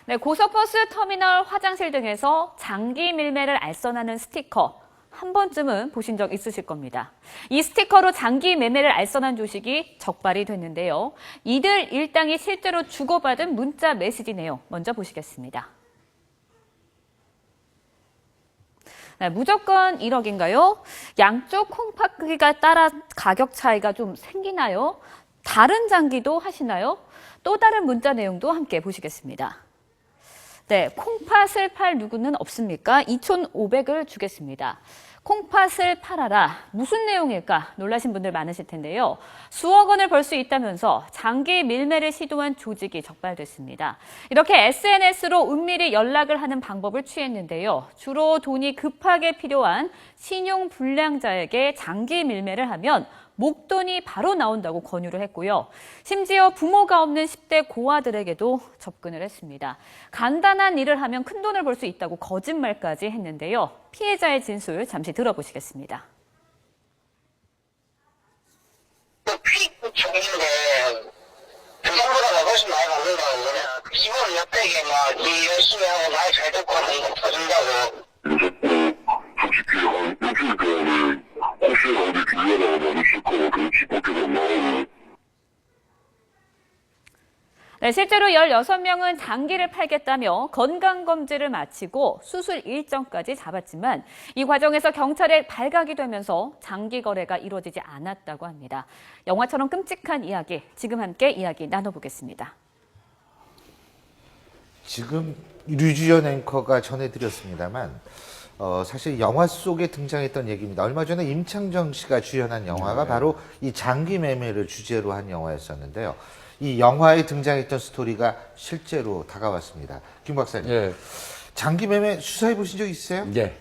네, 고속버스 터미널, 화장실 등에서 장기 밀매를 알선하는 스티커 한 번쯤은 보신 적 있으실 겁니다. 이 스티커로 장기 매매를 알선한 조직이 적발이 됐는데요. 이들 일당이 실제로 주고받은 문자 메시지 내용 먼저 보시겠습니다. 네, 무조건 1억인가요? 양쪽 콩팥 크기가 따라 가격 차이가 좀 생기나요? 다른 장기도 하시나요? 또 다른 문자 내용도 함께 보시겠습니다. 네, 콩팥을 팔 누구는 없습니까? 2,500을 주겠습니다. 콩팥을 팔아라. 무슨 내용일까 놀라신 분들 많으실 텐데요. 수억 원을 벌 수 있다면서 장기 밀매를 시도한 조직이 적발됐습니다. 이렇게 SNS로 은밀히 연락을 하는 방법을 취했는데요. 주로 돈이 급하게 필요한 신용 불량자에게 장기 밀매를 하면 목돈이 바로 나온다고 권유를 했고요. 심지어 부모가 없는 10대 고아들에게도 접근을 했습니다. 간단한 일을 하면 큰 돈을 벌 수 있다고 거짓말까지 했는데요. 피해자의 진술 잠시 들어보시겠습니다. 피익 중인데 교통보다 훨씬 많이 받는다고 그래. 기본 몇백에 막 일 열심히 하고 말 잘 듣고 하는 거 봐준다고. 솔직히 한 일주일 동안에 혹시 어디 주변에 많이 스티커가 그 집밖에 나오고. 네, 실제로 16명은 장기를 팔겠다며 건강검진을 마치고 수술 일정까지 잡았지만 이 과정에서 경찰에 발각이 되면서 장기 거래가 이루어지지 않았다고 합니다. 영화처럼 끔찍한 이야기, 지금 함께 이야기 나눠보겠습니다. 지금 류주연 앵커가 전해드렸습니다만 사실 영화 속에 등장했던 얘기입니다. 얼마 전에 임창정 씨가 주연한 영화가 바로 이 장기 매매를 주제로 한 영화였었는데요. 이 영화에 등장했던 스토리가 실제로 다가왔습니다. 김 박사님, 예. 장기 매매 수사해 보신 적 있어요? 예.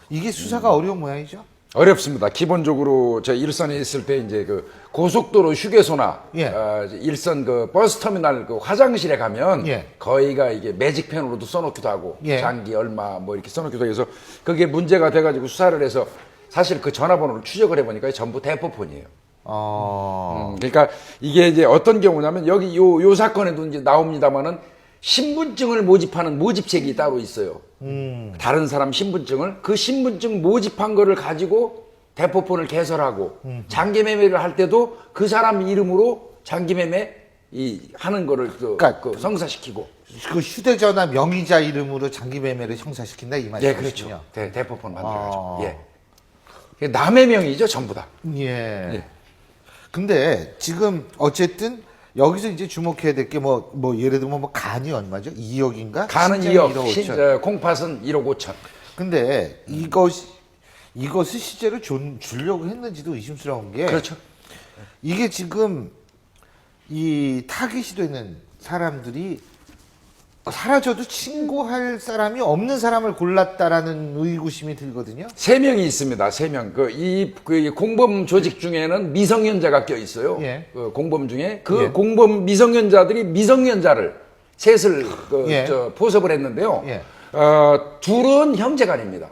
이게 수사가 어려운 모양이죠? 어렵습니다. 기본적으로 저 일선에 있을 때 이제 그 고속도로 휴게소나 예. 일선 그 버스 터미널 그 화장실에 가면 예. 거의가 이게 매직펜으로도 써놓기도 하고 예. 장기 얼마 뭐 이렇게 써놓기도 해서 그게 문제가 돼가지고 수사를 해서 사실 그 전화번호를 추적을 해보니까 전부 대포폰이에요. 그러니까 이게 이제 어떤 경우냐면 여기 요 사건에도 이제 나옵니다만은 신분증을 모집하는 모집책이 따로 있어요. 다른 사람 신분증을 그 신분증 모집한 거를 가지고 대포폰을 개설하고 장기 매매를 할 때도 그 사람 이름으로 장기 매매 하는 거를 그러니까 그 성사시키고. 그 휴대전화 명의자 이름으로 장기 매매를 형사시킨다 이 예, 말씀이시군요. 그렇죠. 대포폰 만들어가지고. 예. 남의 명의죠, 전부 다. 예. 예. 근데 지금 어쨌든 여기서 이제 주목해야 될 게 뭐 예를 들면 뭐 간이 얼마죠? 2억인가? 가는 신장이 2억, 5천. 콩팥은 1억 5천. 근데 이것을 실제로 주려고 했는지도 의심스러운 게 그렇죠. 이게 지금 이 타깃이 되는 사람들이 사라져도 신고할 사람이 없는 사람을 골랐다라는 의구심이 들거든요. 3명이 있습니다. 3명. 그 공범 조직 중에는 미성년자가 껴 있어요. 예. 그 공범 중에 그 예. 공범 미성년자들이 미성년자를 셋을 예. 포섭을 했는데요. 예. 둘은 형제간입니다.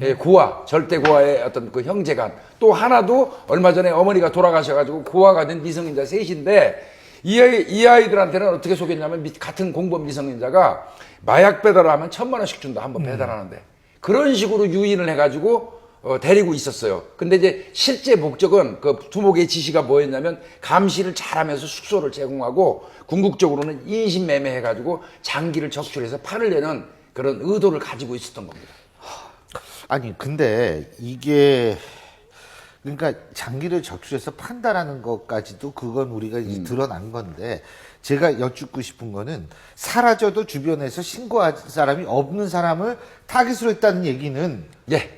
예, 고아, 절대 고아의 어떤 그 형제간. 또 하나도 얼마 전에 어머니가 돌아가셔가지고 고아가 된 미성년자 셋인데 이 아이들한테는 어떻게 속였냐면 같은 공범 미성년자가 마약 배달을 하면 1,000만 원씩 준다. 한번 배달하는데. 그런 식으로 유인을 해가지고 데리고 있었어요. 근데 이제 실제 목적은 그 두목의 지시가 뭐였냐면 감시를 잘하면서 숙소를 제공하고 궁극적으로는 인신 매매해가지고 장기를 적출해서 팔으려는 그런 의도를 가지고 있었던 겁니다. 아니 근데 이게 그러니까 장기를 적출해서 판다라는 것까지도 그건 우리가 이제 드러난 건데 제가 여쭙고 싶은 거는 사라져도 주변에서 신고할 사람이 없는 사람을 타깃으로 했다는 얘기는 예.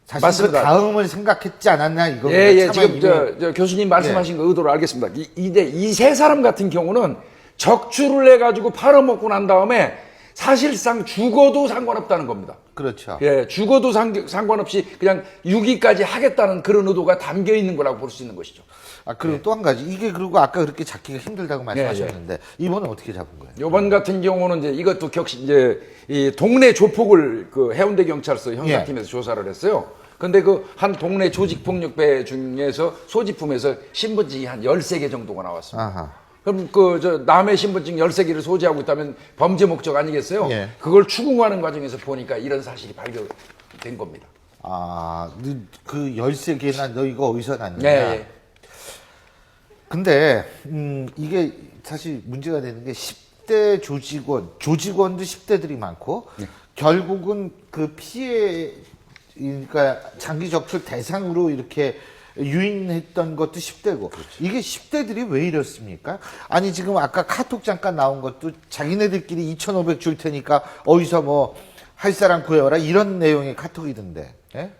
사실 맞습니다. 그 다음을 생각했지 않았나 이겁니다. 예, 차마 지금 이게- 저 교수님 말씀하신 그 의도를 알겠습니다. 이 세 사람 같은 경우는 적출을 해가지고 팔아먹고 난 다음에 사실상 죽어도 상관없다는 겁니다. 그렇죠. 예, 죽어도 상관없이 그냥 유기까지 하겠다는 그런 의도가 담겨 있는 거라고 볼 수 있는 것이죠. 그리고 또 한 가지 이게 그리고 아까 그렇게 잡기가 힘들다고 말씀하셨는데 이번에 어떻게 잡은 거예요? 이번 같은 경우는 이제 이것도 역시 이제 이 동네 조폭을 그 해운대 경찰서 형사팀에서 조사를 했어요. 근데 그 한 동네 조직폭력배 중에서 소지품에서 신분증이 한 13개 정도가 나왔습니다. 아하. 그럼 저 남의 신분증 13개를 소지하고 있다면 범죄 목적 아니겠어요? 예. 그걸 추궁하는 과정에서 보니까 이런 사실이 발견된 겁니다. 아, 그 13개나 너 이거 어디서 났냐? 네. 예. 근데 이게 사실 문제가 되는 게 10대 조직원도 10대들이 많고 결국은 그 피해 그러니까 장기 적출 대상으로 이렇게 유인했던 것도 10대고 이게 10대들이 왜 이렇습니까? 아니 지금 아까 카톡 잠깐 나온 것도 자기네들끼리 2,500 줄 테니까 어디서 뭐 할 사람 구해와라 이런 내용의 카톡이던데. 예?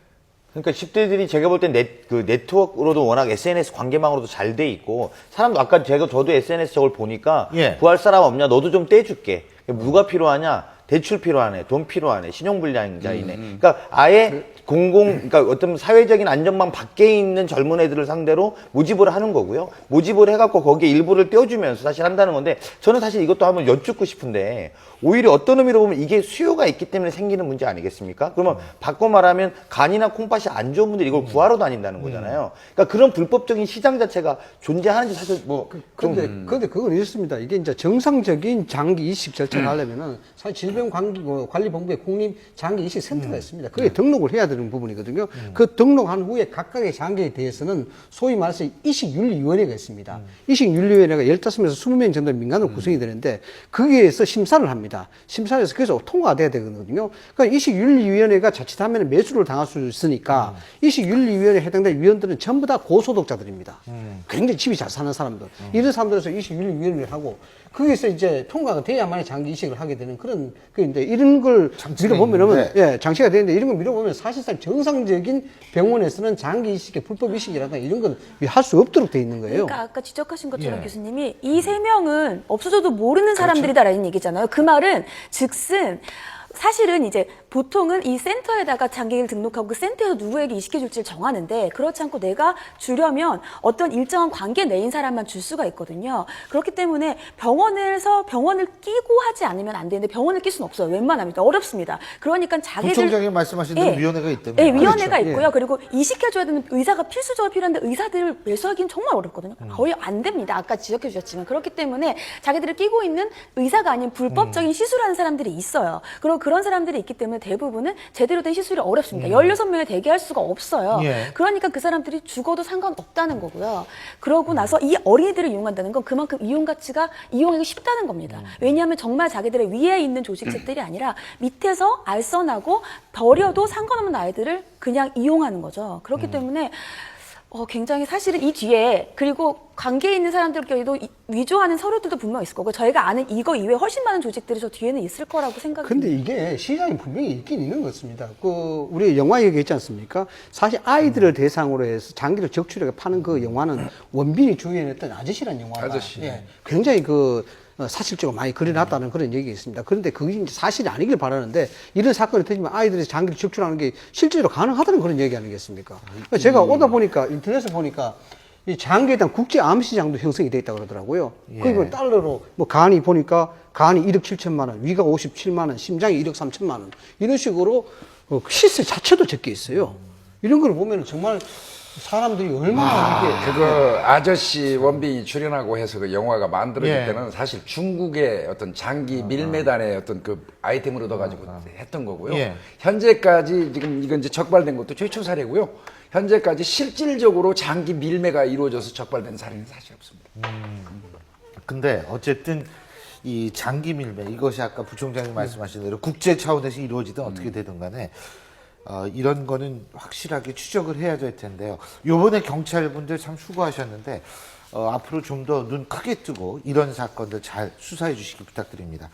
그러니까 10대들이 제가 볼 땐 네트워크로도 워낙 SNS 관계망으로도 잘 돼 있고 사람도 아까 저도 SNS 저걸 보니까 예. 구할 사람 없냐 너도 좀 떼줄게 누가 필요하냐 대출 필요하네 돈 필요하네 신용불량자이네 그러니까 아예 그러니까 어떤 사회적인 안전망 밖에 있는 젊은 애들을 상대로 모집을 하는 거고요. 모집을 해갖고 거기에 일부를 떼어주면서 사실 한다는 건데 저는 사실 이것도 한번 여쭙고 싶은데 오히려 어떤 의미로 보면 이게 수요가 있기 때문에 생기는 문제 아니겠습니까? 그러면 바꿔 말하면 간이나 콩팥이 안 좋은 분들이 이걸 구하러 다닌다는 거잖아요. 그러니까 그런 불법적인 시장 자체가 존재하는지 사실 뭐 근데 그건 이렇습니다. 이게 이제 정상적인 장기 이식 절차를 하려면은 사실 질병관리본부에 국립 장기 이식 센터가 있습니다. 그게 등록을 해야 되는 부분이거든요. 그 등록한 후에 각각의 장기에 대해서는 소위 말해서 이식윤리위원회가 있습니다. 이식윤리위원회가 15명에서 20명 정도 민간으로 구성이 되는데 거기에서 심사를 합니다. 심사를 해서 그래서 통과가 돼야 되거든요. 그러니까 이식윤리위원회가 자칫하면 매수를 당할 수 있으니까 이식윤리위원회에 해당된 위원들은 전부 다 고소득자들입니다. 굉장히 집이 잘 사는 사람들. 이런 사람들에서 이식윤리위원회를 하고 거기서 이제 통과가 돼야만 장기 이식을 하게 되는 그런 그인데 이런 걸 밀어보면은 예, 장치가 되는데 이런 걸 밀어보면 사실상 정상적인 병원에서는 장기 이식의 불법 이식이라든가 이런 건 할 수 없도록 돼 있는 거예요. 그러니까 아까 지적하신 것처럼 예. 교수님이 이 세 명은 없어져도 모르는 사람들이다라는 얘기잖아요. 그 말은 즉슨 사실은 이제 보통은 이 센터에다가 장기를 등록하고 그 센터에서 누구에게 이식해줄지를 정하는데 그렇지 않고 내가 주려면 어떤 일정한 관계 내인 사람만 줄 수가 있거든요. 그렇기 때문에 병원을 끼고 하지 않으면 안 되는데 병원을 낄 수는 없어요. 웬만하면 어렵습니다. 그러니까 자기들 부총장님 말씀하신 대로 예. 위원회가 있다면 네, 위원회가 그렇죠. 있고요. 그리고 이식해줘야 되는 의사가 필수적으로 필요한데 의사들을 매수하기는 정말 어렵거든요. 거의 안 됩니다. 아까 지적해 주셨지만. 그렇기 때문에 자기들을 끼고 있는 의사가 아닌 불법적인 시술하는 사람들이 있어요. 그리고 그런 사람들이 있기 때문에 대부분은 제대로 된 시술이 어렵습니다. 16명에 대기할 수가 없어요. 예. 그러니까 그 사람들이 죽어도 상관없다는 거고요. 그러고 나서 이 어린이들을 이용한다는 건 그만큼 이용하기 쉽다는 겁니다. 왜냐하면 정말 자기들의 위에 있는 조직책들이 아니라 밑에서 알선하고 버려도 상관없는 아이들을 그냥 이용하는 거죠. 그렇기 때문에 굉장히 사실은 이 뒤에 그리고 관계에 있는 사람들끼리도 위조하는 서류들도 분명 있을 거고 저희가 아는 이거 이외에 훨씬 많은 조직들이 저 뒤에는 있을 거라고 생각합니다. 근데 이게 시장이 분명히 있긴 있는 것 같습니다. 우리 영화 얘기했지 않습니까? 사실 아이들을 대상으로 해서 장기를 적출하게 파는 그 영화는 원빈이 주연했던 아저씨라는 영화가 아저씨. 예, 굉장히 사실적으로 많이 그려놨다는 그런 얘기가 있습니다. 그런데 그게 이제 사실이 아니길 바라는데 이런 사건이 터지면 아이들이 장기를 적출하는 게 실제로 가능하다는 그런 얘기 아니겠습니까? 그러니까 제가 오다 보니까 인터넷에 보니까 이 장기에 대한 국제 암시장도 형성이 돼 있다고 그러더라고요. 거기 보면 달러로 간이 보니까 간이 1억 7천만 원, 위가 57만 원, 심장이 1억 3천만 원 이런 식으로 시세 자체도 적혀 있어요. 이런 걸 보면 정말 사람들이 얼마나 이게 그거 아저씨 원빈이 출연하고 해서 그 영화가 만들어질 예. 때는 사실 중국의 어떤 장기 밀매단의 어떤 그 아이템을 얻어가지고 했던 거고요. 예. 현재까지 지금 이건 이제 적발된 것도 최초 사례고요. 현재까지 실질적으로 장기 밀매가 이루어져서 적발된 사례는 사실 없습니다. 근데 어쨌든 이 장기 밀매 이것이 아까 부총장님 말씀하신 대로 국제 차원에서 이루어지든 어떻게 되든 간에 이런 거는 확실하게 추적을 해야 될 텐데요. 요번에 경찰분들 참 수고하셨는데 앞으로 좀 더 눈 크게 뜨고 이런 사건들 잘 수사해 주시기 부탁드립니다.